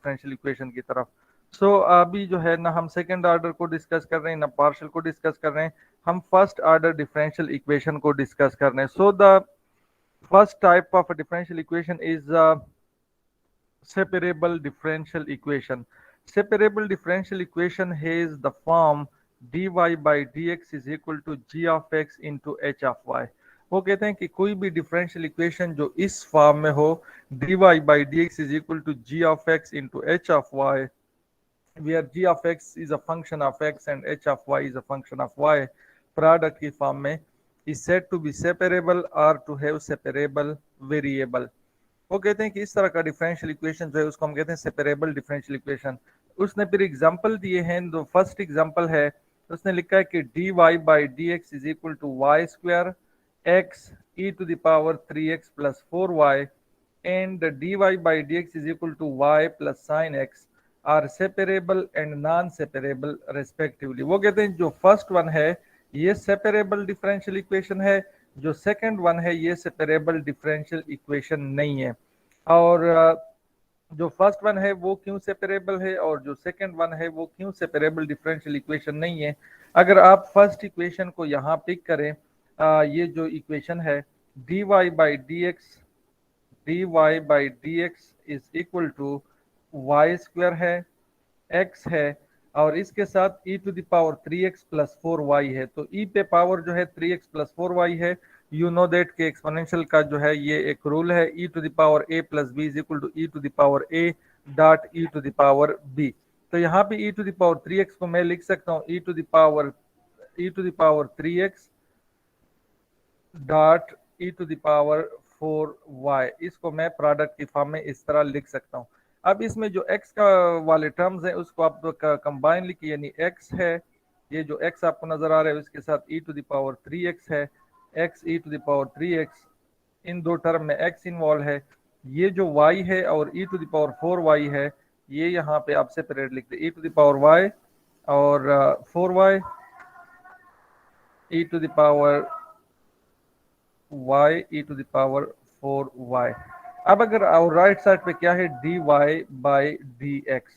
Differential equation की तरफ। सो अभी जो है ना हम सेकेंड ऑर्डर को डिस्कस कर रहे हैं ना पार्शियल को डिस्कस कर रहे हैं, हम फर्स्ट ऑर्डर डिफरेंशियल इक्वेशन को डिस्कस कर रहे हैं। So the first type of differential equation is separable differential equation. Separable differential equation has the form dy by dx is equal to g of x into h of y. वो कहते हैं कि कोई भी differential equation जो इस form में हो dy by dx is equal to g of x into h of y, where g of x is a function of x and h of y is a function of y, product की form में, is said to be separable or to have separable variable. वो कहते हैं कि इस तरह का differential equation जो है उसको हम कहते हैं सेपरेबल डिफरेंशियल इक्वेशन। उसने फिर एग्जांपल दिए हैं, जो फर्स्ट एग्जांपल है उसने लिखा है कि dy by D x is equal to Y square X E to the power 3x plus 4y and dy by D x is equal to y plus sine X are separable and non separable respectively. वो कहते हैं जो first one है ये separable differential equation है, जो second one है ये सेपरेबल डिफरेंशियल इक्वेशन नहीं है। और जो फर्स्ट वन है वो क्यों सेपरेबल है और जो सेकंड वन है वो क्यों सेपरेबल डिफरेंशियल इक्वेशन नहीं है। अगर आप फर्स्ट इक्वेशन को यहाँ पिक करें, ये जो इक्वेशन है dy by D X, dy by D x is equal to Y square है, x है और इसके साथ e to the power 3x plus 4y है। तो e पे पावर जो है 3x प्लस 4y है। यू नो दैट के एक्सपोनेंशियल का जो है ये एक रूल है, e to the power a plus b is equal to e to the power a dot e to the power b। तो यहाँ पे e to the power 3x को मैं लिख सकता हूँ e to the power 3x dot e to the power 4y। इसको मैं प्रोडक्ट की फॉर्म में इस तरह लिख सकता हूँ। अब इसमें जो x का वाले टर्म्स हैं उसको आप कंबाइन लिखिए, यानी x है, ये जो x आपको नजर आ रहा है उसके साथ e to the power 3x है, x e to the power 3x, इन दो टर्म में x इन्वॉल्व है। ये जो y है और e to the power 4y है ये यहाँ पे आप सेपरेट लिखते e to the power y और 4y e to the power y e to the power 4y। अब अगर राइट साइड पे क्या है dy by D X.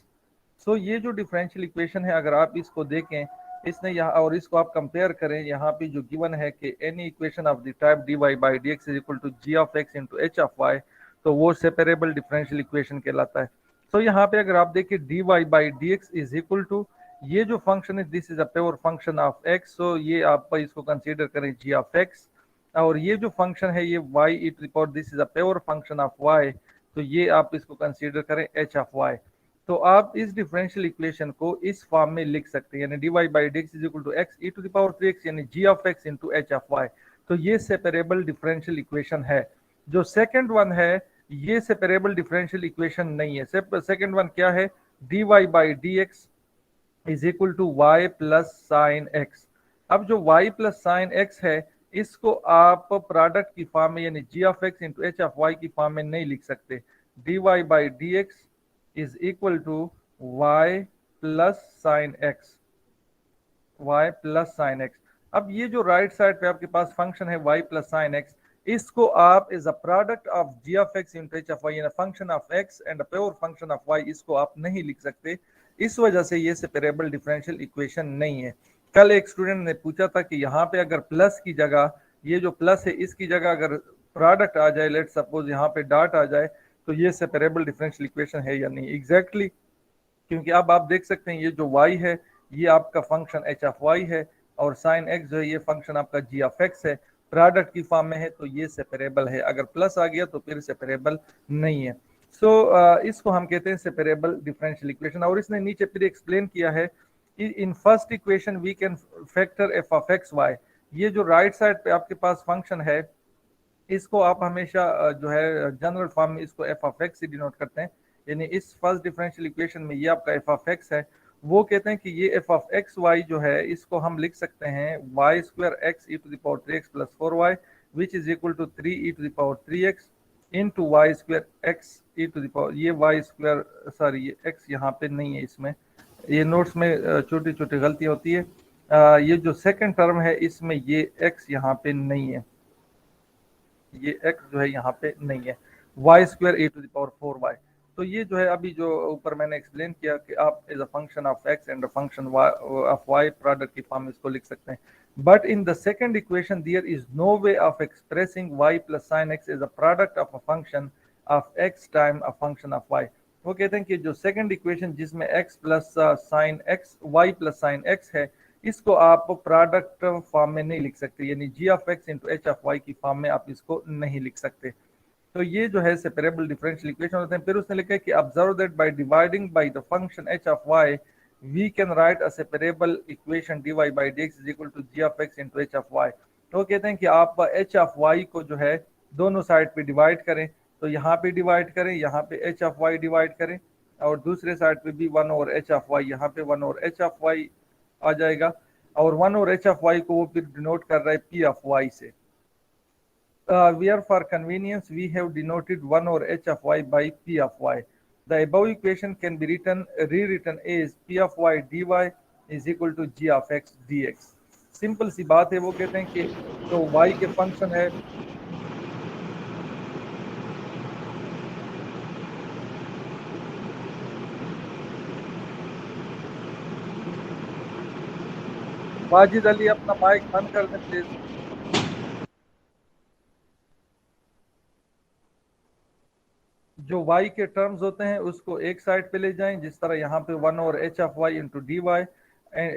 So ये जो डिफरेंशियल इक्वेशन है अगर आप इसको देखें, इसने यहाँ और इसको आप कंपेयर करें, यहाँ पे जो गिवन है कि any equation of the type dy by D x is equal to G of X into H of Y, तो वो सेपरेबल डिफरेंशियल इक्वेशन कहलाता है। सो यहाँ पे अगर आप देखें dy by D x is equal to ये जो फंक्शन है this is a pure function of x, so ये आप इसको कंसीडर करें जी ऑफ एक्स। और ये जो फंक्शन है ये y e to the power this is a pure function of y, तो ये आप इसको कंसीडर करें h ऑफ y। तो आप इस डिफरेंशियल इक्वेशन को इस फॉर्म में लिख सकते हैं, यानी dy by D x is equal to X E to the power 3x यानी g of x into H of y। तो ये सेपरेबल डिफरेंशियल इक्वेशन है। जो सेकंड वन है ये सेपरेबल डिफरेंशियल इक्वेशन नहीं है। सेकंड वन क्या है dy by D x is equal to Y plus sine X. अब जो y प्लस साइन एक्स है इसको आप प्रोडक्ट की फॉर्म में यानी G of X into H of Y की फॉर्म में नहीं लिख सकते। dy by D x is equal to Y plus sine X, Y plus sine X. अब ये जो राइट साइड पे आपके पास फंक्शन है y प्लस साइन एक्स, इसको आप is a product of G of X into H of Y यानी function of x and a pure function of y, इसको आप नहीं लिख सकते। इस वजह से ये सेपरेबल डिफरेंशियल इक्वेशन नहीं है। कल एक स्टूडेंट ने पूछा था कि यहाँ पे अगर प्लस की जगह ये जो प्लस है इसकी जगह अगर प्रोडक्ट आ जाए, लेट सपोज यहाँ पे डॉट आ जाए, तो ये सेपरेबल डिफरेंशियल इक्वेशन है या नहीं। एग्जैक्टली क्योंकि अब आप देख सकते हैं ये जो y है ये आपका फंक्शन h ऑफ y है और साइन x जो है ये फंक्शन आपका g ऑफ x है, प्रोडक्ट की फॉर्म में है तो ये सेपरेबल है। अगर प्लस आ गया तो फिर सेपरेबल नहीं है। सो इसको हम कहते हैं सेपरेबल डिफरेंशियल इक्वेशन। और इसने नीचे फिर एक्सप्लेन किया है in first equation we can factor F of X Y. ये जो राइट साइड पे आपके पास फंक्शन है इसको आप हमेशा जो है जनरल फॉर्म में इसको एफ ऑफ एक्स से डिनोट करते हैं, यानी इस फर्स्ट डिफरेंशियल इक्वेशन में ये आपका एफ ऑफ एक्स है। वो कहते हैं कि ये एफ ऑफ एक्स वाई जो है इसको हम लिख सकते हैं Y square X E to the power 3x plus 4y which is equal to 3 E to the power 3x into Y square X E to the power, ये Y square sorry ये X यहाँ पे नहीं है, इसमें ये notes में छोटी छोटी गलती होती है। ये जो सेकंड टर्म है इसमें ये एक्स यहाँ पे नहीं है, ये x जो है यहाँ पे नहीं है, Y square A to the power 4y। तो ये जो है अभी जो ऊपर मैंने एक्सप्लेन किया कि आप as a function of X and a function of Y product की फॉर्म इसको लिख सकते हैं. But in the second equation there is no way of expressing Y plus sine X as a product of a function of X time a function of Y. वो कहते हैं कि जो सेकंड इक्वेशन जिसमें x plus sine X Y plus sine X है, इसको आप product form में नहीं लिख सकते, यानी G of X into H of Y की फॉर्म में आप इसको नहीं लिख सकते. तो ये जो है सेपरेबल डिफरेंशियल इक्वेशन होते हैं. फिर उसने लिखा है कि observe that by dividing by the function H of Y we can write a separable equation D Y by D x is equal to G of X into H of Y. तो कहते हैं कि आप H of Y को जो है दोनों side पे डिवाइड करें, तो यहाँ पे डिवाइड करें, यहाँ पे एच ऑफ वाई डिवाइड करें, और दूसरे साइड पे भी one over H of Y, यहाँ पे one over H of Y आ जाएगा, और one over H of Y को वो फिर डिनोट कर रहा है पी ऑफ वाई से. Where for convenience we have denoted 1 over h of y by p of y. The above equation can be rewritten as p of y dy is equal to g of x dx. Simple सी बात है. वो कहते हैं कि जो y के function है, वाजिद अली अपना माइक बंद कर दें प्लीज. जो y के टर्म्स होते हैं उसको एक साइड पे ले जाएं, जिस तरह यहाँ पे one over H of Y into D Y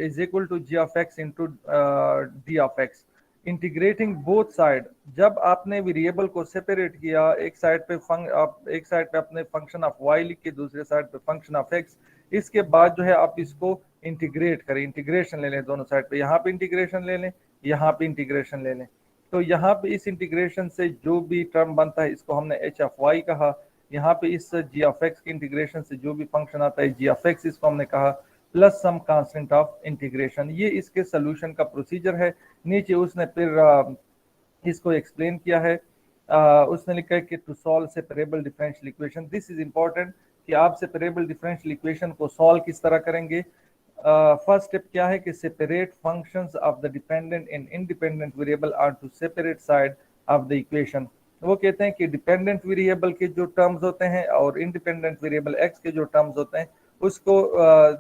is equal to G of X into D of X. Integrating both side, जब आपने वेरिएबल को सेपरेट किया, एक साइड पे आप एक साइड पे अपने फंक्शन ऑफ y लिख के दूसरे साइड पे फंक्शन ऑफ x, इसके बाद जो है आप इसको इंटीग्रेट करें, इंटीग्रेशन ले लें दोनों साइड पे, यहाँ पे इंटीग्रेशन ले लें, यहाँ पे इंटीग्रेशन ले लें. तो यहाँ पे इस इंटीग्रेशन से जो भी टर्म बनता है इसको हमने एच ऑफ वाई कहा. यहाँ पे इस जी ऑफ एक्स के इंटीग्रेशन से जो भी फंक्शन आता है जी ऑफ एक्स, इसको हमने कहा plus some constant of integration. ये इसके सोल्यूशन का प्रोसीजर है. नीचे उसने फिर इसको एक्सप्लेन किया है. उसने लिखा है कि to solve separable differential equation, this is important कि आप सेपरेबल डिफरेंशियल इक्वेशन को सॉल्व किस तरह करेंगे. फर्स्ट स्टेप क्या है कि separate functions of the dependent and independent variable are to separate side of the equation. वो कहते हैं कि डिपेंडेंट वेरिएबल के जो टर्म्स होते हैं और इंडिपेंडेंट वेरिएबल एक्स के जो टर्म्स होते हैं उसको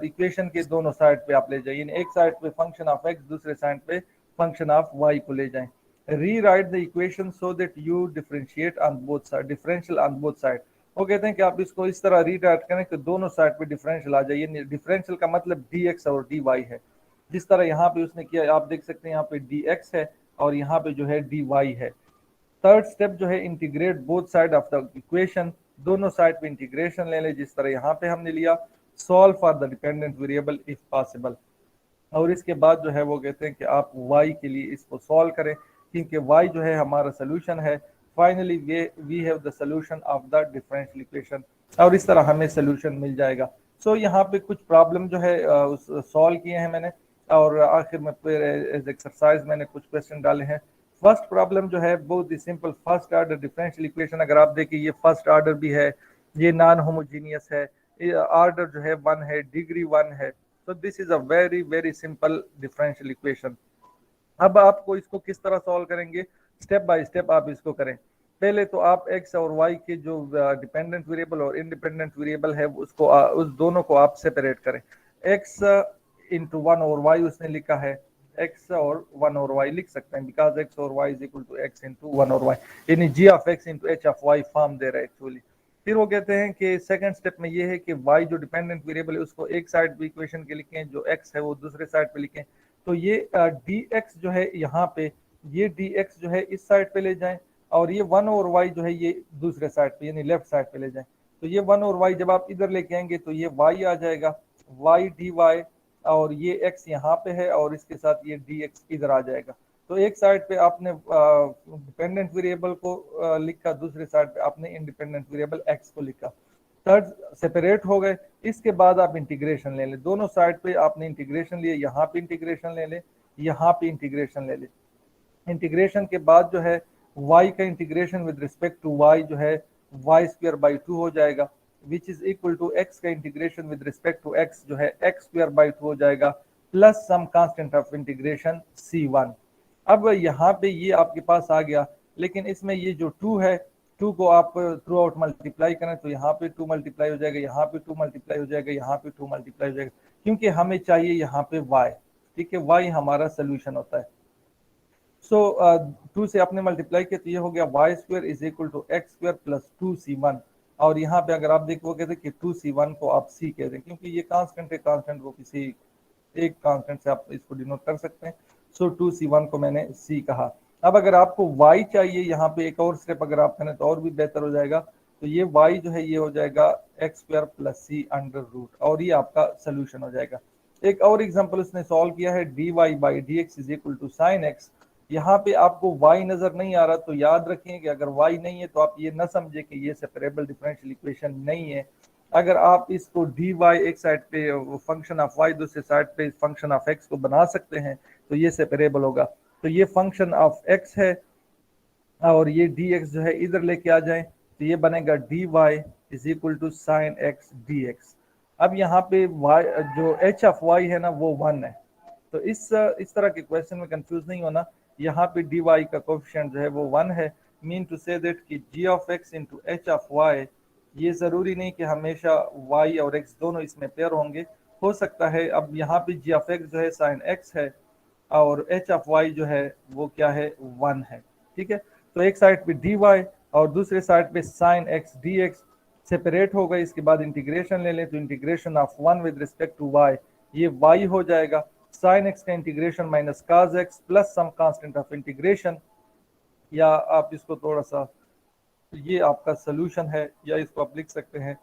इक्वेशन के दोनों साइड पे आप ले जाइए. एक साइड पे फंक्शन ऑफ एक्स, दूसरे साइड पे फंक्शन ऑफ वाई को ले जाएं. Rewrite the equation so that you differentiate on both side, differential on both side. वो कहते हैं कि आप इसको इस तरह रीराइट करें कि दोनों साइड पे डिफरेंशियल आ जाइए. डिफरेंशियल का मतलब डी एक्स और डी वाई है. जिस तरह यहाँ पे उसने किया आप देख सकते हैं, यहाँ पे डी एक्स है और यहाँ पे जो है डी वाई है. थर्ड स्टेप जो है integrate both side of the equation, दोनों साइड पे इंटीग्रेशन ले लें जिस तरह यहाँ पे हमने लिया. Solve for the dependent variable if possible. और इसके बाद जो है वो कहते हैं कि आप y के लिए इसको सॉल्व करें, क्योंकि y जो है हमारा सोल्यूशन है. Finally we have the solution of the differential equation, और इस तरह हमें सोल्यूशन मिल जाएगा. सो यहाँ पे कुछ प्रॉब्लम जो है सॉल्व किए हैं मैंने, और आखिर में फिर एज एक्सरसाइज मैंने कुछ क्वेश्चन डाले हैं. फर्स्ट प्रॉब्लम जो है बहुत ही simple, first order differential equation. अगर आप देखिए ये फर्स्ट ऑर्डर भी है, ये नॉन होमोजीनियस है, ऑर्डर जो है 1 है, डिग्री 1 है. तो this is a very very simple differential equation. अब आपको इसको किस तरह सॉल्व करेंगे, स्टेप बाय स्टेप आप इसको करें. पहले तो आप x और y के जो डिपेंडेंट वेरिएबल और इंडिपेंडेंट वेरिएबल है उसको उस दोनों को आप सेपरेट करें. x इंटू वन और y उसने लिखा है, x और वन और y लिख सकते हैं, बिकॉज x और y is equal to x into one और y, यानी g of x into h of y form दे रहा है एक्चुअली. फिर वो कहते हैं कि सेकंड स्टेप में ये है कि y जो डिपेंडेंट वेरिएबल है उसको एक साइड पे इक्वेशन के लिखें, जो x है वो दूसरे साइड पे लिखें. तो ये dx जो है यहाँ पे, ये dx जो है इस साइड पे ले जाएं, और ये वन और y जो है ये दूसरे साइड पे यानी लेफ्ट साइड पे ले जाएं. तो ये वन और y जब आप इधर लेके आएंगे तो ये y आ जाएगा, y dy, और ये x यहाँ पे है और इसके साथ ये dx इधर आ जाएगा. तो एक साइड पे आपने डिपेंडेंट वेरिएबल को लिखा, दूसरे साइड पे आपने इंडिपेंडेंट वेरिएबल x को लिखा. थर्ड सेपरेट हो गए. इसके बाद आप इंटीग्रेशन ले लें, दोनों साइड पे आपने इंटीग्रेशन लिए, यहाँ पे इंटीग्रेशन ले लें, यहाँ पे इंटीग्रेशन ले लें. इंटीग्रेशन के बाद जो है y का integration with respect to y जो है वाई स्क्वायर बाई 2 हो जाएगा, which is equal to x का integration with respect to x जो है x स्क्वायर बाई 2 हो जाएगा, plus some constant of integration c1. अब यहाँ पे ये आपके पास आ गया, लेकिन इसमें ये जो 2 है 2 को आप थ्रू आउट मल्टीप्लाई करें तो यहाँ पे 2 मल्टीप्लाई हो जाएगा, यहाँ पे 2 मल्टीप्लाई हो जाएगा, यहाँ पे 2 मल्टीप्लाई हो जाएगा, क्योंकि हमें चाहिए यहाँ पे y, ठीक है, y हमारा सोल्यूशन होता है। सो 2 से आपने मल्टीप्लाई किया तो ये हो गया y squared is equal to x squared plus 2c1, और यहाँ पे अगर आप देखोगे तो कि 2c1 को आप c कह दें, क्योंकि ये कांस्टेंट है, कांस्टेंट को किसी एक कांस्टेंट से आप इसको डिनोट कर सकते हैं। सो 2c1 को मैंने c कहा। अब अगर आपको y चाहिए, यहाँ पे एक और स्टेप अगर आप करें तो और भी बेहतर हो जाएगा, तो ये y जो है ये हो जाएगा x squared plus c under root, और ये आपका सोल्यूशन हो जाएगा। एक और एग्जांपल उसने सॉल्व किया है, dy by D x is equal to sine x. यहाँ पे आपको y नजर नहीं आ रहा, तो याद रखें कि अगर y नहीं है तो आप ये ना समझे कि ये सेपरेबल डिफरेंशियल इक्वेशन नहीं है। अगर आप इसको dy एक साइड पे फंक्शन ऑफ y, दूसरे साइड पे फंक्शन ऑफ x को बना सकते हैं तो ये सेपरेबल होगा। तो ये फंक्शन ऑफ x है और ये dx जो है इधर लेके आ जाए तो ये बनेगा dy is equal to sine x dx। अब यहाँ पे y जो h ऑफ y है ना वो 1 है, तो इस तरह के क्वेश्चन में कंफ्यूज नहीं होना। यहाँ पे dy का कोफिशिएंट जो है वो 1 है, मीन टू से दैट कि g of x into H of y, ये जरूरी नहीं कि हमेशा y और x दोनों इसमें पेयर होंगे, हो सकता है। अब यहाँ पे g ऑफ x जो है साइन x है और h ऑफ y जो है वो क्या है 1 है, ठीक है। तो एक साइड पे dy और दूसरे साइड पे साइन x dx सेपरेट हो गए, इसके बाद इंटीग्रेशन ले लें तो integration of 1 with respect to y ये y हो जाएगा, साइन x का integration minus cos x plus some constant of integration, या आप इसको थोड़ा सा, ये आपका सोल्यूशन है, या इसको आप लिख सकते हैं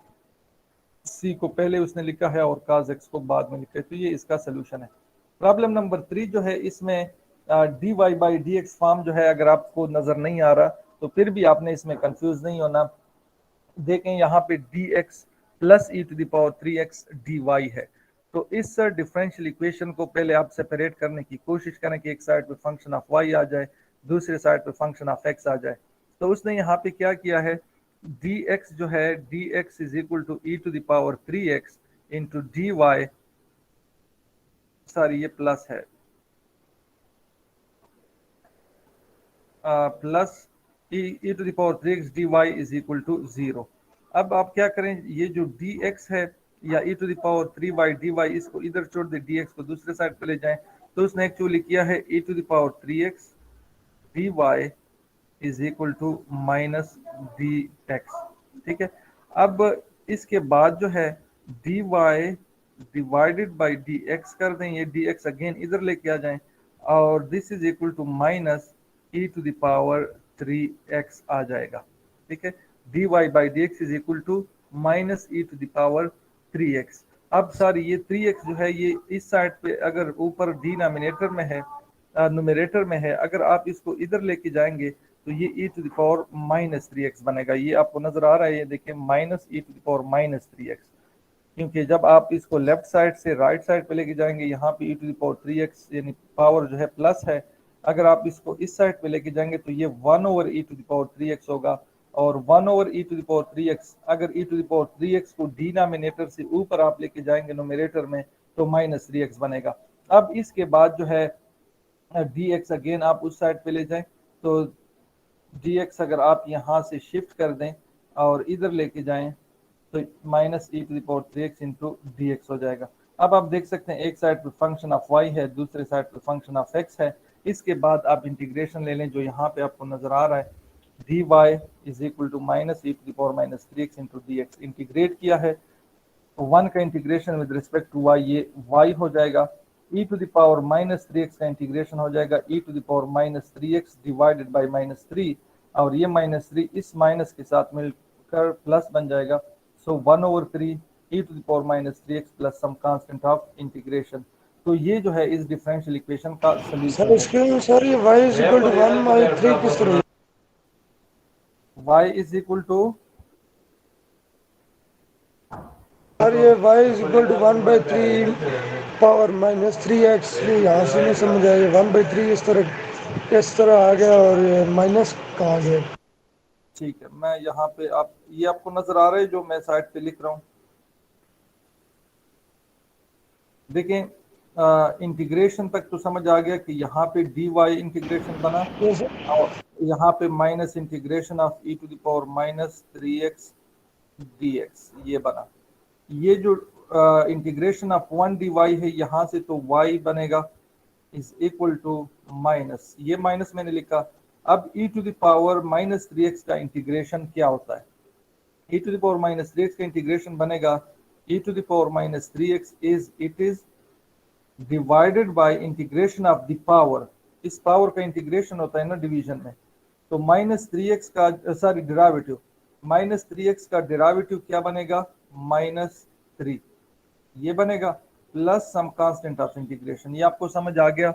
c को पहले उसने लिखा है और काज x को बाद में लिखा है, तो ये इसका सोल्यूशन है। प्रॉब्लम नंबर 3 जो है इसमें dy by D x form जो है अगर आपको नजर नहीं आ रहा तो फिर भी आपने इसमें कंफ्यूज नहीं होना। देखें यहाँ पे dx plus e to the power 3x dy है, तो इस डिफरेंशियल इक्वेशन को पहले आप सेपरेट करने की कोशिश करें कि एक साइड पे फंक्शन ऑफ y आ जाए, दूसरे साइड पे फंक्शन ऑफ x आ जाए। तो उसने यहाँ पे क्या किया है, dx जो है dx is equal to e to the power 3x into dy, sorry ये प्लस है, plus e to the power 3x dy is equal to 0। अब आप क्या करें, ये जो dx है या ई टू दावर 3y dy, इसको इधर छोड़ दे, dx को दूसरे साइड पे ले जाएं, तो उसने एक्चुअली किया है e to the power 3x dy is equal to minus dx, ठीक है। अब इसके बाद जो है dy डिवाइडेड बाई dx कर दें, ये dx अगेन इधर लेके आ जाएं, और this is equal to minus e to the power 3x आ जाएगा, ठीक है। dy by dx is equal to minus e to the power 3x। अब सर ये 3x जो है ये इस साइड पे अगर ऊपर डिनोमिनेटर में है, न्यूमरेटर में है, अगर आप इसको इधर लेके जाएंगे तो ये e to the power minus 3x बनेगा। ये आपको नजर आ रहा है, ये देखिए minus e to the power minus 3x, क्योंकि जब आप इसको लेफ्ट साइड से राइट साइड पे लेके जाएंगे यहाँ पे ई टू दावर 3x यानी पावर जो है प्लस है, अगर आप इसको इस साइड पे लेके जाएंगे तो ये 1 over E to the power 3x होगा, और 1 over E to the power 3x, अगर ई टू दावर 3x को डिनोमिनेटर से ऊपर आप लेके जाएंगे न्यूमरेटर में तो माइनस 3x बनेगा। अब इसके बाद जो है dx अगेन आप उस साइड पे ले जाएं, तो dx अगर आप यहाँ से शिफ्ट कर दें और इधर लेके जाएं तो minus e to the power 3x into dx हो जाएगा। अब आप देख सकते हैं एक साइड पे फंक्शन ऑफ y है, दूसरे साइड पे फंक्शन ऑफ x है। इसके बाद आप इंटीग्रेशन ले लें जो यहाँ पे आपको नजर आ रहा है, dy is equal to minus e to the power minus 3x into dx, integrate किया है तो 1 का integration with respect to y ये y हो जाएगा, e to the power minus 3x का इंटीग्रेशन हो जाएगा e to the power minus 3x divided by minus 3, और ये माइनस 3 इस माइनस के साथ मिलकर प्लस बन जाएगा, so 1 over 3 E to the power minus 3x plus some constant of integration. तो ये जो है इस डिफरेंशियल इक्वेशन का सोल्यूशन है। इसके सर ये y is equal to 1 by 3 किस तरह, y is equal to, sir ये y is equal to 1 by 3 power minus 3x, यहाँ से नहीं समझ आया, 1 बाई 3 इस तरह आ गया और ये माइनस कहाँ गया। ठीक है, मैं यहाँ पे आप ये आपको नजर आ रहा है जो मैं साइड पे लिख रहा हूँ, देखें इंटीग्रेशन तक तो समझ आ गया कि यहाँ पे dy इंटीग्रेशन बना ये सर और यहाँ पे minus integration of e to the power minus 3x dx ये बना। ये जो इंटीग्रेशन ऑफ 1 dy है यहाँ से तो y बनेगा इज इक्वल टू माइनस, ये माइनस मैंने लिखा। अब e to the power minus 3x का इंटीग्रेशन क्या होता है? e to the power minus 3x का इंटीग्रेशन बनेगा e to the power minus 3x is divided by integration of the power. इस पावर का इंटीग्रेशन होता है ना डिवीजन में, तो माइनस 3x का सॉरी डेरिवेटिव, माइनस 3x का डेरिवेटिव क्या बनेगा? माइनस 3 ये बनेगा plus some constant of integration. ये आपको समझ आ गया?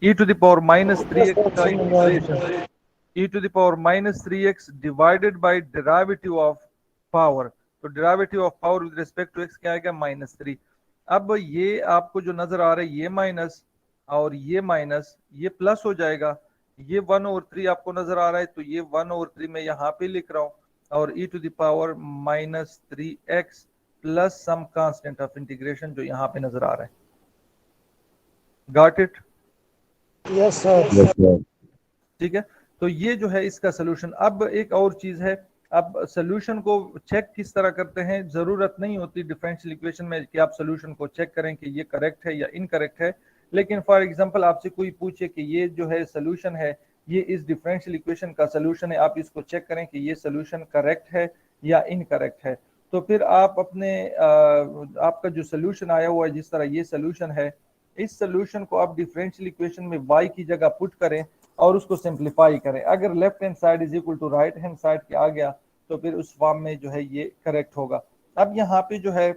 e to the power minus 3x का integration e to the power minus 3x divided by derivative of power, तो derivative of power with respect to x क्या आएगा? माइनस 3। अब ये आपको जो नजर आ रहा है ये माइनस और ये माइनस ये प्लस हो जाएगा, ये 1/3 आपको नजर आ रहा है, तो ये 1/3 मैं यहाँ पे लिख रहा हूँ, और e to the power minus 3x plus some constant of integration जो यहाँ पे नजर आ रहा है। Got it? Yes sir. ठीक है, तो ये जो है इसका सोल्यूशन। अब एक और चीज है, अब सोल्यूशन को चेक किस तरह करते हैं? जरूरत नहीं होती डिफरेंशियल इक्वेशन में कि आप सोल्यूशन को चेक करें कि ये करेक्ट है या इनकरेक्ट है, लेकिन फॉर एग्जांपल आपसे कोई पूछे कि ये जो है सोल्यूशन है, ये इस डिफरेंशियल इक्वेशन का सोल्यूशन है, आप इसको चेक करें कि ये सोल्यूशन करेक्ट है या इनकरेक्ट है, तो फिर आप अपने आपका जो सोल्यूशन आया हुआ है, जिस तरह ये सोल्यूशन है, इस सोल्यूशन को आप डिफरेंशियल इक्वेशन में y की जगह पुट करें और उसको सिंप्लीफाई करें। अगर left hand side is equal to right hand side के आ गया तो फिर उस फॉर्म में जो है ये करेक्ट होगा। अब यहाँ पे जो है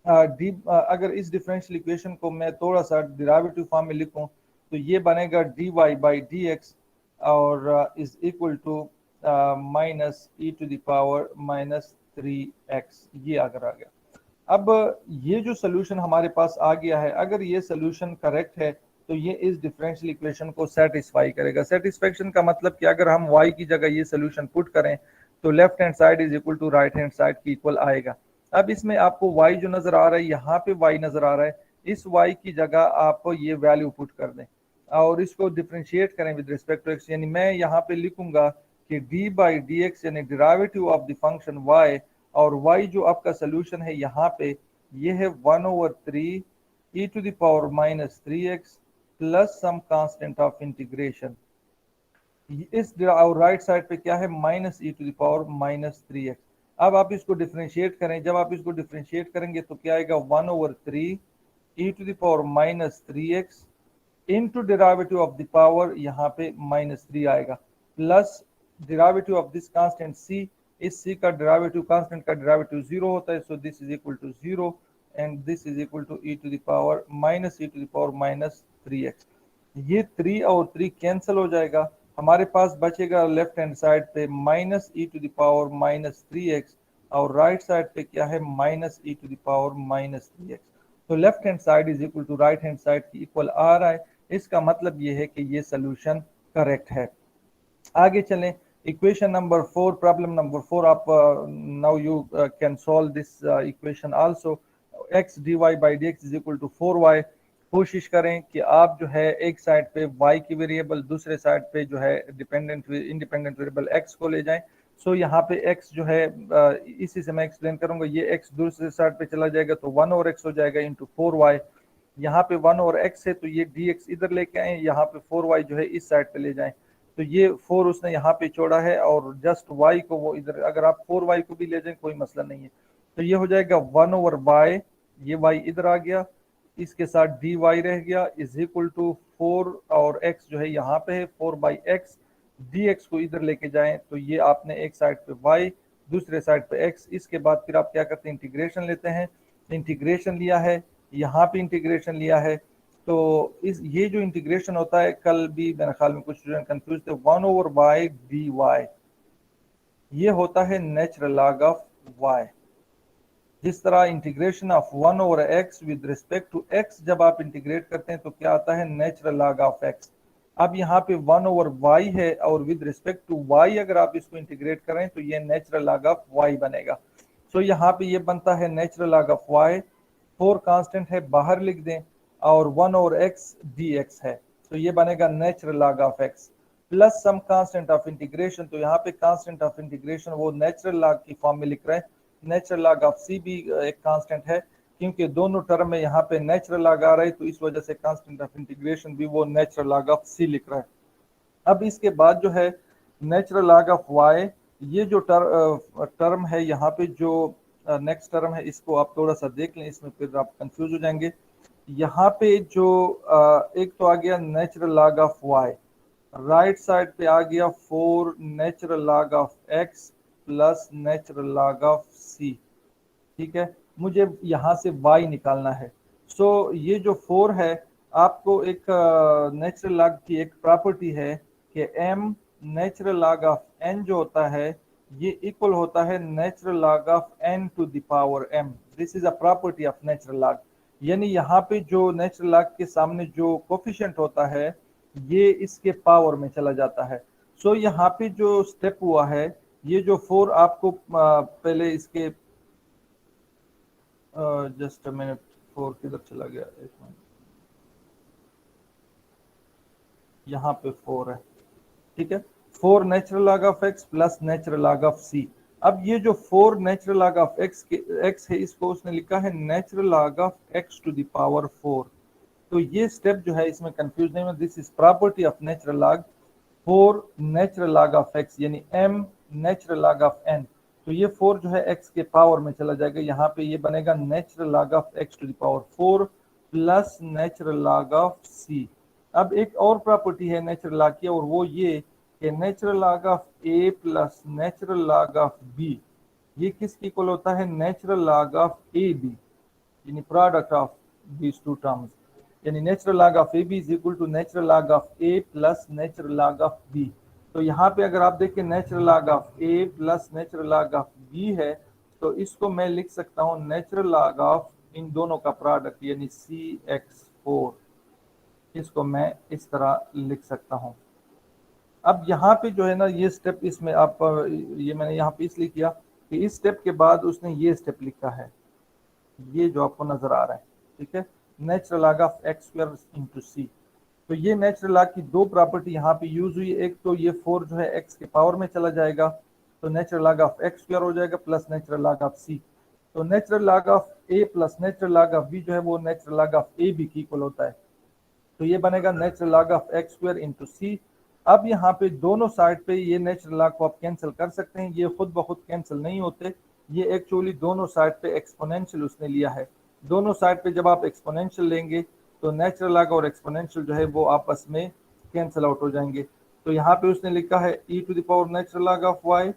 अगर इस डिफरेंशियल इक्वेशन को मैं थोड़ा सा डेरिवेटिव फॉर्म में लिखूं तो ये बनेगा dy बाई dx और is equal to minus e to the power minus 3x, ये अगर आ गया। अब ये जो सोल्यूशन हमारे पास आ गया है, अगर ये सोल्यूशन करेक्ट है तो ये इस डिफरेंशियल इक्वेशन को सेटिस्फाई करेगा। सेटिस्फेक्शन का मतलब कि अगर हम y की जगह ये सोल्यूशन पुट करें तो left hand side is equal to right hand side की इक्वल आएगा। अब इसमें आपको y जो नजर आ रहा है, यहाँ पे y नजर आ रहा है, इस y की जगह आप ये वैल्यू पुट कर दें और इसको डिफ्रेंशिएट करें विद रिस्पेक्ट टू x, यानी मैं यहाँ पे लिखूंगा कि d बाई डी एक्स यानी derivative of the function y, और y जो आपका सोल्यूशन है यहाँ पे ये है 1/3 e to the power minus 3x plus some constant of integration. इस और राइट साइड पे क्या है? Minus e to the power minus 3x। अब आप इसको डिफरेंशिएट करें, जब आप इसको डिफरेंशिएट करेंगे तो क्या आएगा? 1/3 e to the power minus 3x into derivative of the power, यहाँ पे माइनस 3 आएगा, plus derivative of this constant c, इस c का डेरिवेटिव कांस्टेंट का डेरिवेटिव 0 होता है, so this is equal to 0 and this is equal to e to the power minus e to the power minus 3x। ये 3 और 3 cancel हो जाएगा, हमारे पास बचेगा लेफ्ट हैंड साइड पे minus e to the power minus 3x और right side पे क्या है? Minus e to the power minus 3x। तो left hand side is equal to right hand side की इक्वल आ रहा है, इसका मतलब ये है कि ये सोल्यूशन करेक्ट है। आगे चलें, इक्वेशन नंबर 4, प्रॉब्लम नंबर 4। आप now you can solve this equation also. x dy by dx is equal to 4y। कोशिश करें कि आप जो है एक साइड पे y की वेरिएबल, दूसरे साइड पे जो है इंडिपेंडेंट वेरिएबल x को ले जाएं। सो यहाँ पे x जो है इसी से मैं एक्सप्लेन करूंगा, ये x दूसरे साइड पे चला जाएगा तो 1/x हो जाएगा इंटू 4y। यहाँ पे 1/x है तो ये dx इधर लेके आए, यहाँ पे 4y जो है इस साइड पे ले जाएं, तो ये 4 उसने यहाँ पे छोड़ा है और जस्ट y को वो इधर, अगर आप 4y को भी ले जाएं कोई मसला नहीं है, तो ये हो जाएगा 1/y, ये y इधर आ गया, इसके साथ dy रह गया इज इक्वल टू 4 और x जो है यहाँ पे है 4/x, dx को इधर लेके जाएं तो ये आपने एक साइड पे y, दूसरे साइड पे x, इसके बाद फिर आप क्या करते हैं? इंटीग्रेशन लेते हैं। इंटीग्रेशन लिया है, यहाँ पे इंटीग्रेशन लिया है, तो इस ये जो इंटीग्रेशन होता है, कल भी मेरे ख्याल में कुछ स्टूडेंट कंफ्यूज थे, 1/y dy ये होता है नेचुरल लॉग ऑफ y। जिस तरह integration of 1/x with respect to x जब आप इंटीग्रेट करते हैं तो क्या आता है? Natural log of x। अब यहाँ पे 1/y है और विद रिस्पेक्ट टू y अगर आप इसको इंटीग्रेट करें तो ये नेचुरल लॉग ऑफ y बनेगा। सो यहाँ पे ये बनता है natural log of y, 4 constant है बाहर लिख दें और 1/x dx है, तो ये बनेगा natural log of x। Plus some constant of integration. तो यहाँ पे कांस्टेंट ऑफ इंटीग्रेशन वो नेचुरल लॉग की फॉर्म में लिख रहे हैं। नेचुरल लॉग ऑफ सी भी एक कांस्टेंट है, क्योंकि दोनों टर्म में यहाँ पे नेचुरल लॉग आ रहा है, तो इस वजह से कांस्टेंट ऑफ इंटीग्रेशन भी वो नेचुरल लॉग ऑफ सी लिख रहा है। अब इसके बाद जो है नेचुरल लॉग ऑफ वाई, ये जो टर्म है यहाँ पे, जो नेक्स्ट टर्म है, इसको आप थोड़ा सा देख लें, इसमें फिर आप कंफ्यूज हो जाएंगे। यहाँ पे जो एक तो आ गया natural log of y, right side पे आ गया 4 natural log of x plus natural log of c. ठीक है, मुझे यहाँ से y निकालना है। सो ये जो 4 है, आपको एक नेचुरल लॉग की एक प्रॉपर्टी है कि m natural log of n जो होता है, ये इक्वल होता है natural log of n to the power m। This is a property of natural log, यानी यहाँ पे जो नेचुरल लॉग के सामने जो कोफिशिएंट होता है, ये इसके पावर में चला जाता है। सो यहाँ पे जो स्टेप हुआ है, ये जो 4 आपको पहले इसके जस्ट अ मिनट, 4 किधर चला गया, एक मिनट, यहाँ पे 4 है। ठीक है, 4 natural log of x plus natural log of c. अब ये जो 4 नेचुरल लॉग ऑफ एक्स है, इसको उसने लिखा है natural log of x to the power 4। तो ये स्टेप जो है, इसमें कंफ्यूज नहीं है, this is property of natural log. 4 natural log of x यानी m natural log of n, तो ये 4 जो है x के पावर में चला जाएगा, यहाँ पे ये बनेगा natural log of x to the power 4 plus natural log of c। अब एक और प्रॉपर्टी है नेचुरल लॉग की, और वो ये कि natural log of a plus natural log of b, ये किसकी इक्वल होता है, नेचुरल लॉग ऑफ ab, यानी product of these two terms, यानी natural log of ab is equal to natural log of a plus natural log of b। तो यहाँ पे अगर आप देखें natural log of a plus natural log of b है, तो इसको मैं लिख सकता हूँ नेचुरल लॉग ऑफ इन दोनों का प्रोडक्ट, यानी cx4। इसको मैं इस तरह लिख सकता हूँ। अब यहाँ पे जो है ना, ये स्टेप इसमें आप, ये मैंने यहाँ पे इसलिए किया कि इस स्टेप के बाद उसने ये स्टेप लिखा है, ये जो आपको नजर आ रहा है। ठीक है, natural log of x square into सी। तो ये नेचुरल लॉग की दो प्रॉपर्टी यहाँ पे यूज हुई। एक तो ये 4 जो है एक्स के पावर में चला जाएगा, तो natural log of x square हो जाएगा, plus natural log of c. तो natural log of a plus natural log of b जो है वो natural log of a b की इक्वल होता है। तो ये बनेगा natural log of x square into c. अब यहाँ पे दोनों साइड पे ये नेचुरल लॉग को आप कैंसिल कर सकते हैं, ये खुद ब खुद कैंसिल नहीं होते, ये एक्चुअली दोनों साइड पे एक्सपोनेंशियल उसने लिया है। दोनों साइड पे जब आप एक्सपोनेंशियल लेंगे, तो नेचुरल लॉग और एक्सपोनेंशियल जो है वो आपस में कैंसिल आउट हो जाएंगे। तो यहाँ पे उसने लिखा है e to the power natural log of y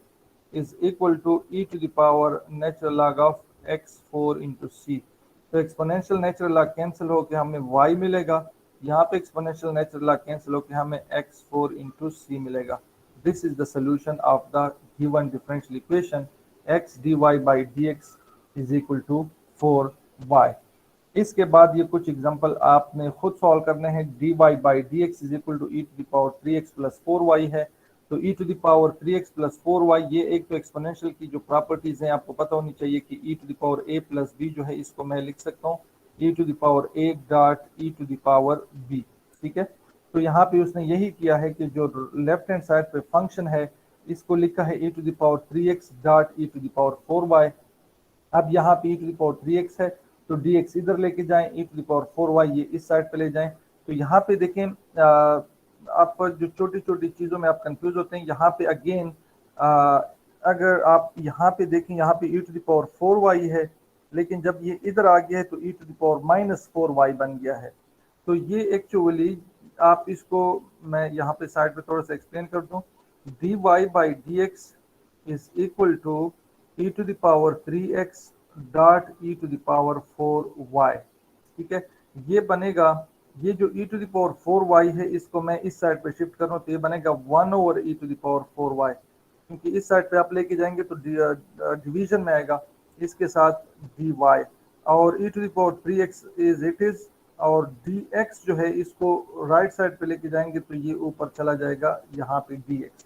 is equal to e to the power natural log of x4 into सी। तो एक्सपोनेंशियल नेचुरल लॉग कैंसिल होकर हमें y मिलेगा, यहाँ पे एक्सपोनेंशियल नेचुरल लॉग कैंसिल होकर हमें x4 इंटू सी मिलेगा। This is the solution of the given differential equation x dy by dx is equal to 4y। इसके बाद ये कुछ एग्जांपल आपने खुद सॉल्व करने हैं। dy by dx is equal to e to the power 3x plus 4y है, तो e to the power 3x plus 4y, ये एक तो एक्सपोनेंशियल की जो प्रॉपर्टीज हैं आपको पता होनी चाहिए कि e to the power a plus b जो है, इसको मैं लिख सकता हूँ e to the power a dot e to the power b। ठीक है, तो यहाँ पे उसने यही किया है कि जो लेफ्ट हैंड साइड पे फंक्शन है, इसको लिखा है e to the power 3x dot e to the power 4y। अब यहाँ पे e to the power 3x है, तो dx इधर लेके जाएं, e to the power 4y ये इस साइड पे ले जाएं। तो यहाँ पे देखें, आप जो छोटी छोटी चीज़ों में आप कंफ्यूज होते हैं, यहाँ पे अगेन अगर आप यहाँ पे देखें, यहाँ पे e to the power 4y है, लेकिन जब ये इधर आ गया है तो e to the power minus 4y बन गया है। तो ये एक्चुअली आप इसको, मैं यहाँ पे साइड पे थोड़ा सा एक्सप्लेन कर दूँ, dy by dx is equal to e to the power 3x dot e to the power 4y। ठीक है, ये बनेगा, ये जो e to the power 4y है, इसको मैं इस साइड पे शिफ्ट कर रहा हूँ, तो ये बनेगा 1 over e to the power 4y, क्योंकि इस साइड पे आप लेके जाएंगे तो डिवीजन में आएगा इसके साथ dy, और e to the power 3x is it is, और dx जो है इसको राइट साइड पे लेके जाएंगे तो ये ऊपर चला जाएगा यहाँ पे dx।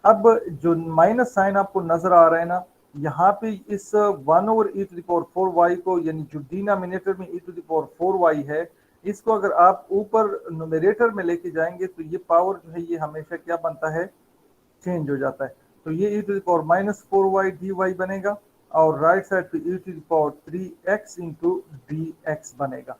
अब जो माइनस साइन आपको नजर आ रहा है ना, यहाँ पे इस 1 over e to the power 4y को, यानी जो डिनोमिनेटर में e to the power 4y है, इसको अगर आप ऊपर न्यूमरेटर में लेके जाएंगे तो ये पावर जो है ये हमेशा क्या बनता है, चेंज हो जाता है। तो ये e to the power minus four y d y बनेगा, और राइट साइड पे e to the power three x into d x बनेगा।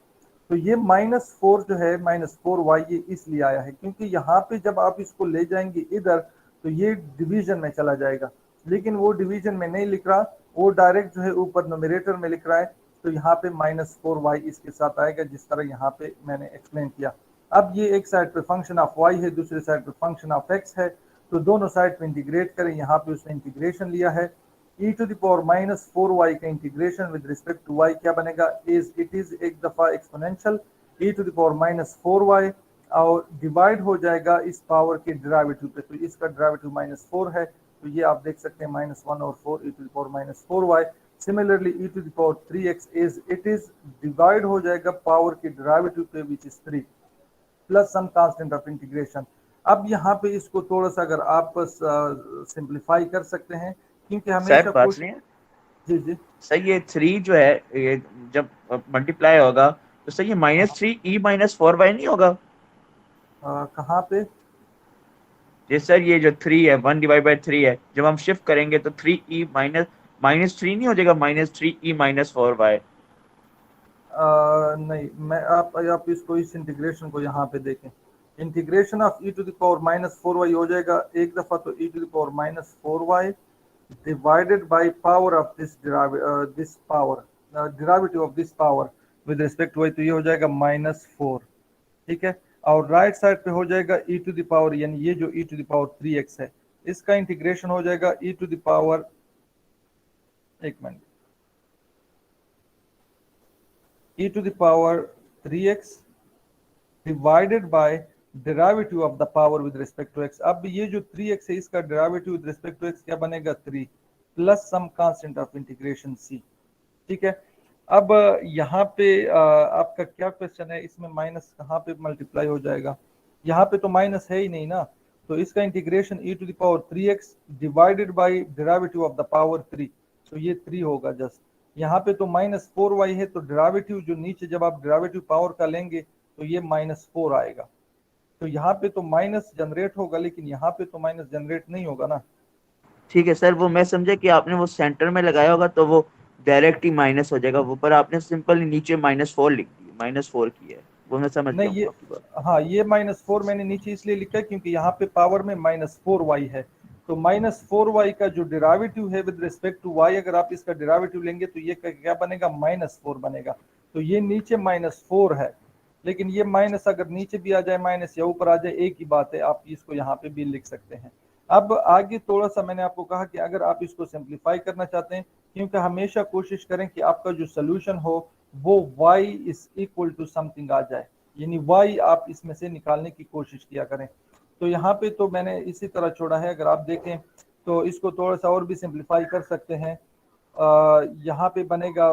तो ये माइनस फोर जो है, माइनस फोर वाई, ये इसलिए आया है क्योंकि यहाँ पे जब आप इसको ले जाएंगे इधर तो ये डिवीजन में चला जाएगा, लेकिन वो डिवीजन में नहीं लिख रहा, वो डायरेक्ट जो है ऊपर नोमिनेटर में लिख रहा है। तो यहाँ पे माइनस फोर वाई इसके साथ आएगा, जिस तरह यहाँ पे मैंने एक्सप्लेन किया। अब ये एक साइड पे फंक्शन ऑफ वाई है, दूसरी साइड पे फंक्शन ऑफ एक्स है, तो दोनों साइड पे इंटीग्रेट करें। यहाँ पे उसने इंटीग्रेशन लिया है, e to the power minus four y का integration with respect to y क्या बनेगा, इज इट इज एक दफा exponential e to the power minus four y, और डिवाइड हो जाएगा इस पावर के डेरिवेटिव पे। तो इसका डेरिवेटिव माइनस फोर है, तो ये आप देख सकते हैं माइनस वन और four, e to the power minus four y. Similarly e to the power three x is it is divide हो जाएगा पावर के डेरिवेटिव पे which is three, plus some constant of integration. अब यहाँ पे इसको थोड़ा सा अगर आप सिंप्लीफाई कर सकते हैं, क्योंकि सर हमेशा बात कुछ। सुनिए जी जी। सर, ये थ्री जो है ये जब मल्टीप्लाई होगा तो सर ये minus three E minus four Y नहीं होगा? कहाँ पे? जी सर, ये जो थ्री है, वन डिवाइड बाई थ्री है, जब हम शिफ्ट करेंगे तो three E minus minus three नहीं हो जाएगा, minus three E minus four Y? नहीं, मैं आप इसको इस इंटीग्रेशन को यहाँ पे देखें। Integration of e to the power minus four y हो जाएगा एक दफा, तो e to the power minus four y divided by power of this power, derivative of this power with respect to y, तो ये हो जाएगा माइनस फोर। ठीक है, और राइट साइड पे हो जाएगा ई टू द पावर, यानी ये जो e to the power three x है, इसका इंटीग्रेशन हो जाएगा ई टू द पावर, एक minute, e to the power 3x divided by derivative of the power with respect to x। अब ये जो 3x है इसका derivative with respect to x क्या बनेगा, 3 plus some constant of integration c। ठीक है, अब यहाँ पे आपका क्या क्वेश्चन है, इसमें माइनस कहाँ पे मल्टीप्लाई हो जाएगा? यहाँ पे तो माइनस है ही नहीं ना, तो इसका integration e to the power 3x divided by derivative of the power 3, तो ये 3 होगा जस्ट। यहाँ पे तो माइनस फोर वाई है, तो डेरिवेटिव जो नीचे जब आप डेरिवेटिव पावर का लेंगे तो ये माइनस फोर आएगा। तो यहाँ पे तो माइनस जनरेट होगा, लेकिन यहाँ पे तो माइनस जनरेट नहीं होगा ना। ठीक है सर, वो मैं समझा कि आपने वो सेंटर में लगाया होगा तो वो डायरेक्ट ही माइनस हो जाएगा, वो पर आपने सिंपल नीचे माइनस फोर लिख दी, माइनस फोर की है, वो मैं समझ गया नहीं, हूँ ये आपकी बात। हाँ, ये माइनस फोर मैंने नीचे इसलिए लिखा है क्योंकि यहाँ पे पावर में माइनस फोर वाई है, तो माइनस फोर वाई का जो डेरिवेटिव है विद रिस्पेक्ट टू वाई, अगर आप इसका डेरिवेटिव लेंगे तो ये क्या बनेगा, माइनस फोर बनेगा। तो ये नीचे माइनस फोर है, लेकिन ये माइनस अगर नीचे भी आ जाए माइनस या ऊपर आ जाए एक ही बात है, आप इसको यहाँ पे भी लिख सकते हैं। अब आगे थोड़ा सा मैंने आपको कहा कि अगर आप इसको सिंप्लीफाई करना चाहते हैं, क्योंकि हमेशा कोशिश करें कि आपका जो सोल्यूशन हो वो y is equal to something आ जाए, यानी y आप इसमें से निकालने की कोशिश किया करें। तो यहाँ पे तो मैंने इसी तरह छोड़ा है, अगर आप देखें तो इसको थोड़ा सा और भी सिंप्लीफाई कर सकते हैं। यहाँ पे बनेगा,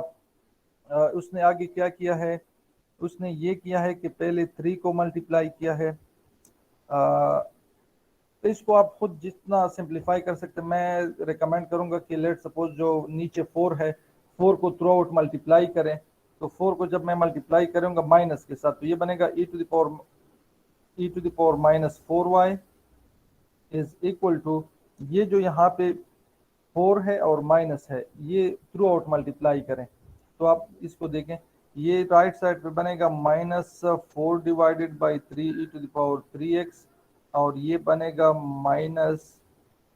उसने आगे क्या किया है, उसने ये किया है कि पहले 3 को मल्टीप्लाई किया है। तो इसको आप खुद जितना सिंप्लीफाई कर सकते हैं, मैं रिकमेंड करूंगा कि लेट सपोज जो नीचे 4 है, 4 को थ्रू आउट मल्टीप्लाई करें। तो 4 को जब मैं मल्टीप्लाई करूंगा माइनस के साथ, तो ये बनेगा e to the power minus four y is equal to, ये जो यहाँ पे 4 है और माइनस है, ये थ्रू आउट मल्टीप्लाई करें तो आप इसको देखें, ये राइट साइड पे बनेगा minus four divided by three e to the power three x, और ये बनेगा माइनस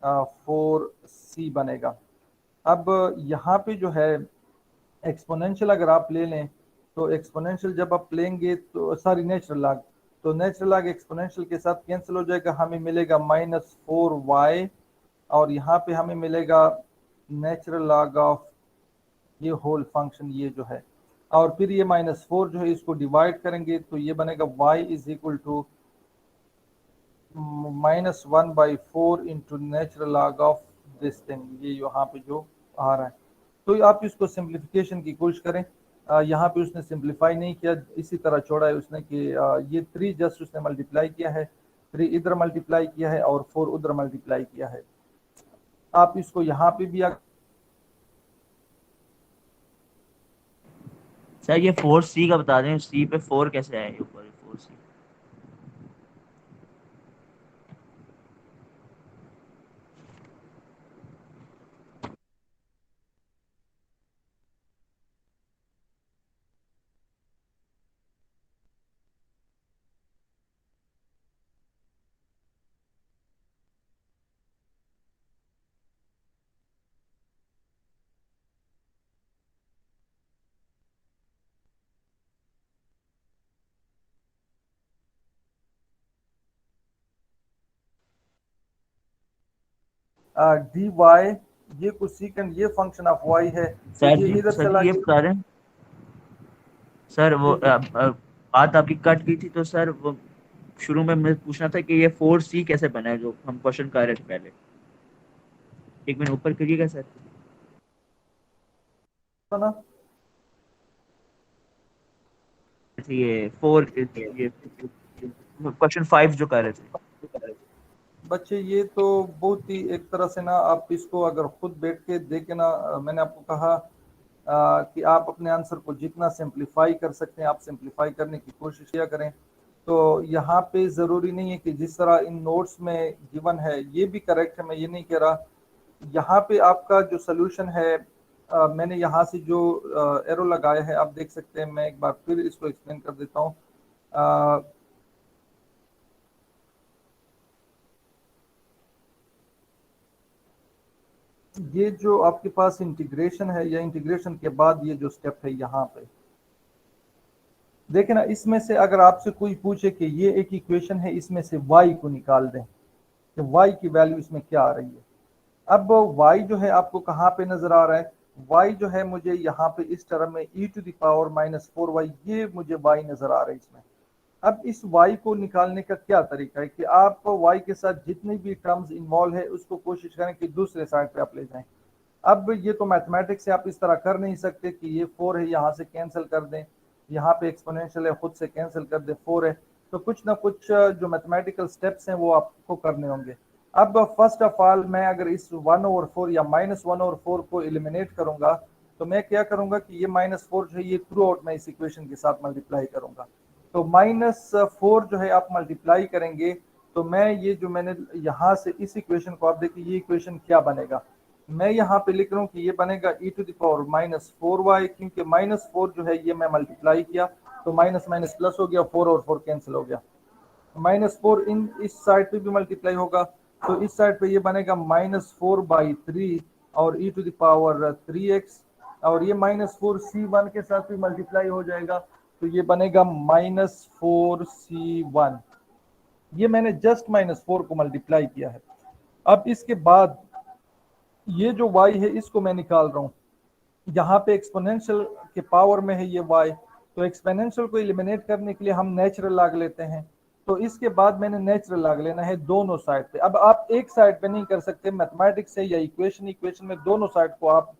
फोर सी बनेगा। अब यहाँ पे जो है एक्सपोनेंशियल अगर आप ले लें, तो एक्सपोनेंशियल जब आप लेंगे तो सॉरी नेचुरल लॉग, तो नेचुरल लॉग एक्सपोनेंशियल के साथ कैंसिल हो जाएगा, हमें मिलेगा माइनस फोर वाई, और यहाँ पे हमें मिलेगा नेचुरल लॉग ऑफ ये होल फंक्शन ये जो है, और फिर ये माइनस फोर जो है इसको डिवाइड करेंगे तो ये बनेगा y is equal to minus one by four into natural log of this thing, ये यहाँ पे जो आ रहा है। तो आप इसको सिंप्लीफिकेशन की कोशिश करें। यहाँ पे उसने सिंप्लीफाई नहीं किया, इसी तरह छोड़ा है उसने कि ये 3 जस्ट उसने मल्टीप्लाई किया है, 3 इधर मल्टीप्लाई किया है और 4 उधर मल्टीप्लाई किया है। आप इसको यहाँ पे भी सर ये 4c का बता दें, सी पे 4 कैसे आए ऊपर 4c? डी वाई, ये कुछ सीकेंड, ये फंक्शन ऑफ वाई है, तो सर ये जी, इधर सर चला जी ये गया। बता रहे हैं सर, वो जी जी। बात आपकी कट गई थी, तो सर वो शुरू में मुझे पूछना था कि ये 4c कैसे बना है, जो हम क्वेश्चन कर रहे थे पहले। एक मिनट ऊपर करिएगा सर। है ना? ये 4, ये क्वेश्चन 5 जो कर रहे थे। बच्चे ये तो बहुत ही एक तरह से ना, आप इसको अगर खुद बैठ के देखे ना, मैंने आपको कहा कि आप अपने आंसर को जितना सिंप्लीफाई कर सकते हैं आप सिंप्लीफाई करने की कोशिश किया करें। तो यहाँ पे ज़रूरी नहीं है कि जिस तरह इन नोट्स में गिवन है ये भी करेक्ट है, मैं ये नहीं कह रहा। यहाँ पे आपका जो सोल्यूशन है, मैंने यहाँ से जो एरो लगाया है आप देख सकते हैं, मैं एक बार फिर इसको एक्सप्लेन कर देता हूँ। ये जो आपके पास इंटीग्रेशन है या इंटीग्रेशन के बाद ये जो स्टेप है यहाँ पे देखे ना, इसमें से अगर आपसे कोई पूछे कि ये एक इक्वेशन है, इसमें से y को निकाल दें कि y की वैल्यू इसमें क्या आ रही है। अब y जो है आपको कहाँ पे नजर आ रहा है? y जो है मुझे यहाँ पे इस टर्म में e⁻⁻⁴y, ये मुझे y नजर आ रहा है इसमें। अब इस y को निकालने का क्या तरीका है कि आप y के साथ जितनी भी टर्म्स इन्वॉल्व है उसको कोशिश करें कि दूसरे साइड पे आप ले जाएं। अब ये तो मैथमेटिक्स से आप इस तरह कर नहीं सकते कि ये 4 है यहाँ से कैंसिल कर दें, यहाँ पे एक्सपोनेंशियल है खुद से कैंसिल कर दें, 4 है। तो कुछ ना कुछ जो मैथमेटिकल स्टेप्स हैं वो आपको करने होंगे। अब फर्स्ट ऑफ ऑल मैं अगर इस 1/4 या -1/4 को एलिमिनेट करूंगा, तो मैं क्या करूंगा कि ये -4 जो है ये थ्रू आउट मैं इस इक्वेशन के साथ मल्टीप्लाई करूंगा। तो -4 जो है आप मल्टीप्लाई करेंगे, तो मैं ये जो मैंने यहाँ से इस इक्वेशन को आप देखिए, ये इक्वेशन क्या बनेगा, मैं यहाँ पे लिख रहा हूँ कि ये बनेगा e⁻⁻⁴y, क्योंकि -4 जो है ये मैं मल्टीप्लाई किया तो माइनस माइनस प्लस हो गया, 4 और 4 कैंसिल हो गया। -4 इन इस साइड पे भी मल्टीप्लाई होगा, तो इस साइड पे ये बनेगा -4/3 और e⁻3x, और ये -4c1 के साथ भी मल्टीप्लाई हो जाएगा, तो ये बनेगा -4c1। ये मैंने जस्ट -4 को मल्टीप्लाई किया है। अब इसके बाद ये जो y है इसको मैं निकाल रहा हूँ, यहाँ पे एक्सपोनेंशियल के पावर में है ये y, तो एक्सपोनेंशियल को एलिमिनेट करने के लिए हम नेचुरल लॉग लेते हैं। तो इसके बाद मैंने नेचुरल लॉग लेना है दोनों साइड पे। अब आप एक साइड पे नहीं कर सकते, मैथमेटिक्स से या इक्वेशन में दोनों साइड को आप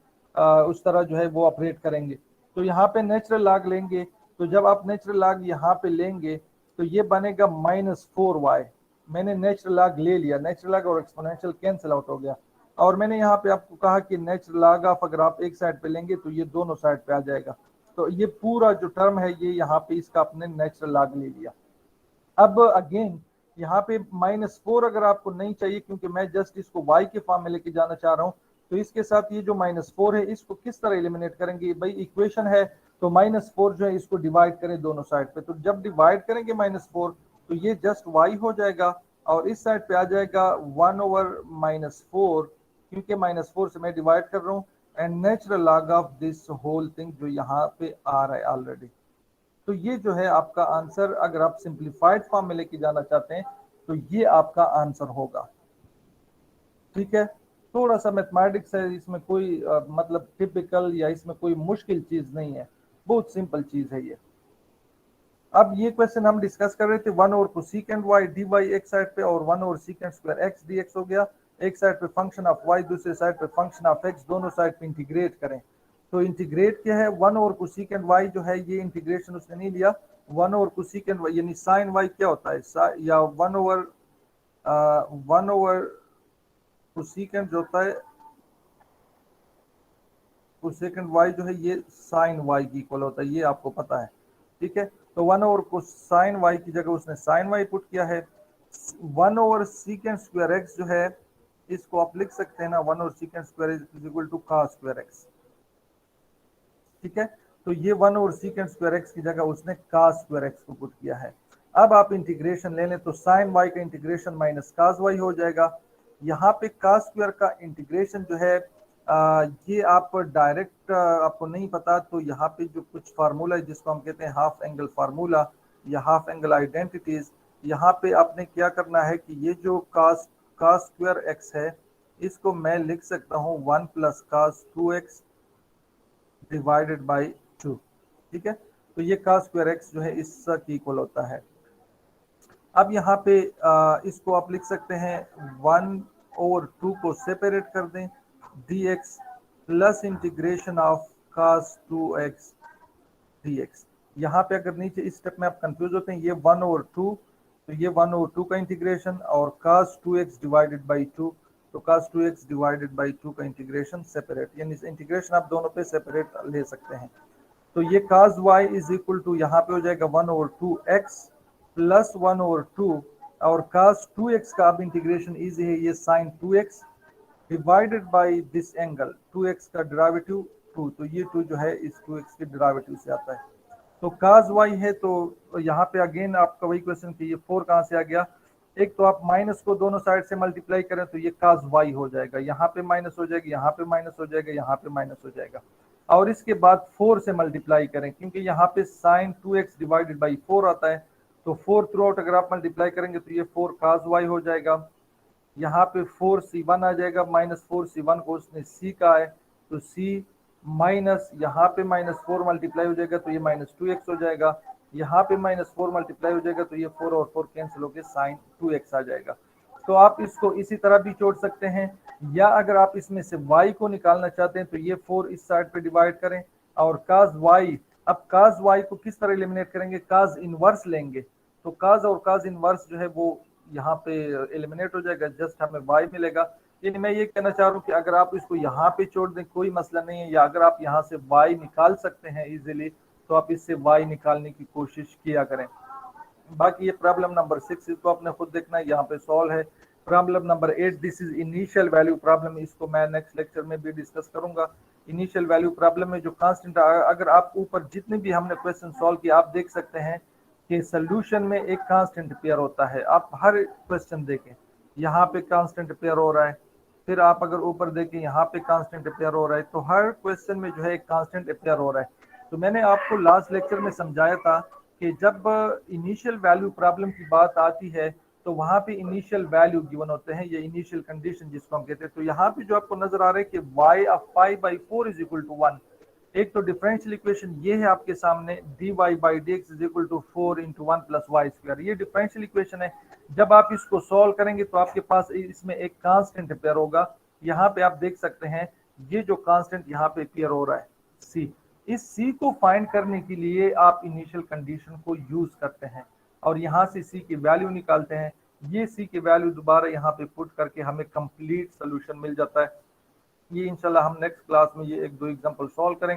उस तरह जो है वो ऑपरेट करेंगे। तो यहाँ पे नेचुरल लॉग लेंगे, तो जब आप नेचुरल लॉग यहाँ पे लेंगे तो ये बनेगा -4y। मैंने नेचुरल लॉग ले लिया, नेचुरल लॉग और एक्सपोनेंशियल कैंसिल आउट हो गया। और मैंने यहाँ पे आपको कहा कि नेचुरल लॉग ऑफ अगर आप एक साइड पे लेंगे तो ये दोनों साइड पे आ जाएगा। तो ये पूरा जो टर्म है ये यहाँ पे इसका आपने नेचुरल लॉग ले लिया। अब अगेन यहाँ पे -4 अगर आपको नहीं चाहिए, क्योंकि मैं जस्ट इसको y के फॉर्म में लेके जाना चाह रहा हूँ, तो इसके साथ ये जो -4 है इसको किस तरह एलिमिनेट करेंगे? भाई इक्वेशन है तो -4 जो है इसको डिवाइड करें दोनों साइड पे, तो जब डिवाइड करेंगे -4 तो ये जस्ट y हो जाएगा, और इस साइड पे आ जाएगा 1/-4, क्योंकि -4 से मैं डिवाइड कर रहा हूँ, and natural log of this whole thing जो यहाँ पे आ रहा है ऑलरेडी। तो ये जो है आपका आंसर, अगर आप सिंप्लीफाइड फॉर्म में लेके जाना चाहते हैं तो ये आपका आंसर होगा। ठीक है, थोड़ा सा मैथमेटिक्स है इसमें, कोई मतलब टिपिकल या इसमें कोई मुश्किल चीज नहीं है, बहुत सिंपल चीज है ये। अब ये क्वेश्चन हम डिस्कस कर रहे थे 1/cos y dy एक साइड पे और 1/sec² x dx हो गया, एक साइड पे फंक्शन ऑफ y, दूसरे साइड पे फंक्शन ऑफ x, दोनों साइड पे इंटीग्रेट करें। तो इंटीग्रेट क्या है, 1/cosec y जो है ये इंटीग्रेशन उसने नहीं लिया, 1/cosec y यानी साइन y क्या होता है, या 1/cosec जो होता है कोसेकेंट y जो है ये साइन y की इक्वल होता है, ये आपको पता है, ठीक है। तो 1 ओवर कोसाइन y की जगह उसने साइन y पुट किया है। 1 ओवर सीकेंट स्क्वायर x जो है इसको आप लिख सकते हैं ना, 1 over secant squared is equal to cos squared x, ठीक है। तो ये 1 ओवर सीकेंट स्क्वायर एक्स की जगह उसने cos स्क्वायर एक्स को पुट किया है। अब आप इंटीग्रेशन ले लें तो साइन y का इंटीग्रेशन माइनस cos y हो जाएगा। यहाँ पे cos स्क्वायर का इंटीग्रेशन जो है ये आप डायरेक्ट आपको नहीं पता तो यहाँ पे जो कुछ फार्मूला है जिसको हम कहते हैं हाफ एंगल फार्मूला या हाफ एंगल आइडेंटिटीज, यहाँ पे आपने क्या करना है कि ये जो cos स्क्वायर एक्स है इसको मैं लिख सकता हूँ 1 plus cos 2x divided by 2, ठीक है। तो ये cos स्क्वायर एक्स जो है इसकी इक्वल होता है। अब यहाँ पे इसको आप लिख सकते हैं 1/2 को सेपरेट कर दें dx plus integration of cos 2x dx। यहाँ पे अगर नीचे इस स्टेप में आप कंफ्यूज होते हैं, ये 1/2 तो ये 1/2 का इंटीग्रेशन और cos 2x डिवाइडेड बाई 2, तो cos 2x डिवाइडेड बाई 2 का इंटीग्रेशन सेपरेट, यानी इंटीग्रेशन आप दोनों पे सेपरेट ले सकते हैं। तो ये cos y is equal to यहाँ पे हो जाएगा 1/2x प्लस 1/2 और cos 2x का अब इंटीग्रेशन इजी है, ये sin 2x divided by this angle 2x का डेरिवेटिव 2, तो ये 2 जो है इस 2x के डेरिवेटिव से आता है। तो cos y है तो यहाँ पे अगेन आपका वही क्वेश्चन कि ये 4 कहाँ से आ गया। एक तो आप माइनस को दोनों साइड से मल्टीप्लाई करें तो ये cos y हो जाएगा, यहाँ पे माइनस हो जाएगा, यहाँ पे माइनस हो जाएगा, यहाँ पे माइनस हो जाएगा, और इसके बाद 4 से मल्टीप्लाई करें क्योंकि यहाँ पे sin 2x डिवाइडेड बाई 4 आता है, तो 4 थ्रू आउट अगर आप मल्टीप्लाई करेंगे तो ये 4 cos y हो जाएगा। यहाँ पे 4c1 आ जाएगा, माइनस 4c1 को उसने c का है तो c माइनस यहाँ पे -4 मल्टीप्लाई हो जाएगा तो ये -2x हो जाएगा, यहाँ पे -4 मल्टीप्लाई हो जाएगा तो ये 4 और 4 कैंसिल होकर sin 2x आ जाएगा। तो आप इसको इसी तरह भी जोड़ सकते हैं, या अगर आप इसमें से y को निकालना चाहते हैं तो ये 4 इस साइड पे डिवाइड करें और cos y, अब cos y को किस तरह एलिमिनेट करेंगे, cos इनवर्स लेंगे, तो cos और cos इनवर्स जो है वो यहाँ पे एलिमिनेट हो जाएगा, जस्ट हमें y मिलेगा। यानी मैं ये कहना चाह रहा हूँ कि अगर आप इसको यहाँ पे छोड़ दें कोई मसला नहीं है, या अगर आप यहाँ से y निकाल सकते हैं इजीली तो आप इससे y निकालने की कोशिश किया करें। बाकी ये प्रॉब्लम नंबर 6 इसको आपने खुद देखना है, यहाँ पे सॉल्व है। Problem number 8 this is initial value problem, इसको मैं नेक्स्ट लेक्चर में भी डिस्कस करूंगा। इनिशियल वैल्यू प्रॉब्लम में जो कांस्टेंट, अगर आप ऊपर जितने भी हमने क्वेश्चन सॉल्व किए आप देख सकते हैं कि सोल्यूशन में एक कांस्टेंट पेयर होता है। आप हर क्वेश्चन देखें, यहाँ पे कांस्टेंट पेयर हो रहा है, फिर आप अगर ऊपर देखें यहाँ पे कांस्टेंट पेयर हो रहा है, तो हर क्वेश्चन में जो है एक कांस्टेंट पेयर हो रहा है। तो मैंने आपको लास्ट लेक्चर में समझाया था कि जब इनिशियल वैल्यू प्रॉब्लम की बात आती है तो वहाँ पे इनिशियल वैल्यू गिवन होते हैं, ये इनिशियल कंडीशन जिसको हम कहते हैं। तो यहाँ पे जो आपको नजर आ रहा है कि y of 5/4 is equal to 1, एक तो डिफरेंशियल इक्वेशन ये है आपके सामने dy by dx is equal to 4 into 1 plus y squared, ये डिफरेंशियल इक्वेशन है। जब आप इसको सॉल्व करेंगे तो आपके पास इसमें एक कांस्टेंट पेयर होगा, यहाँ पे आप देख सकते हैं ये जो कांस्टेंट यहाँ पे पेयर हो रहा है c, इस c को फाइंड करने के लिए आप इनिशियल कंडीशन को यूज करते हैं और यहाँ से c की वैल्यू निकालते हैं। ये c की वैल्यू दोबारा यहाँ पे पुट करके हमें कंप्लीट सोल्यूशन मिल जाता है। ये इंशाल्लाह हम नेक्स्ट क्लास में ये 1-2 एग्जांपल सॉल्व करेंगे।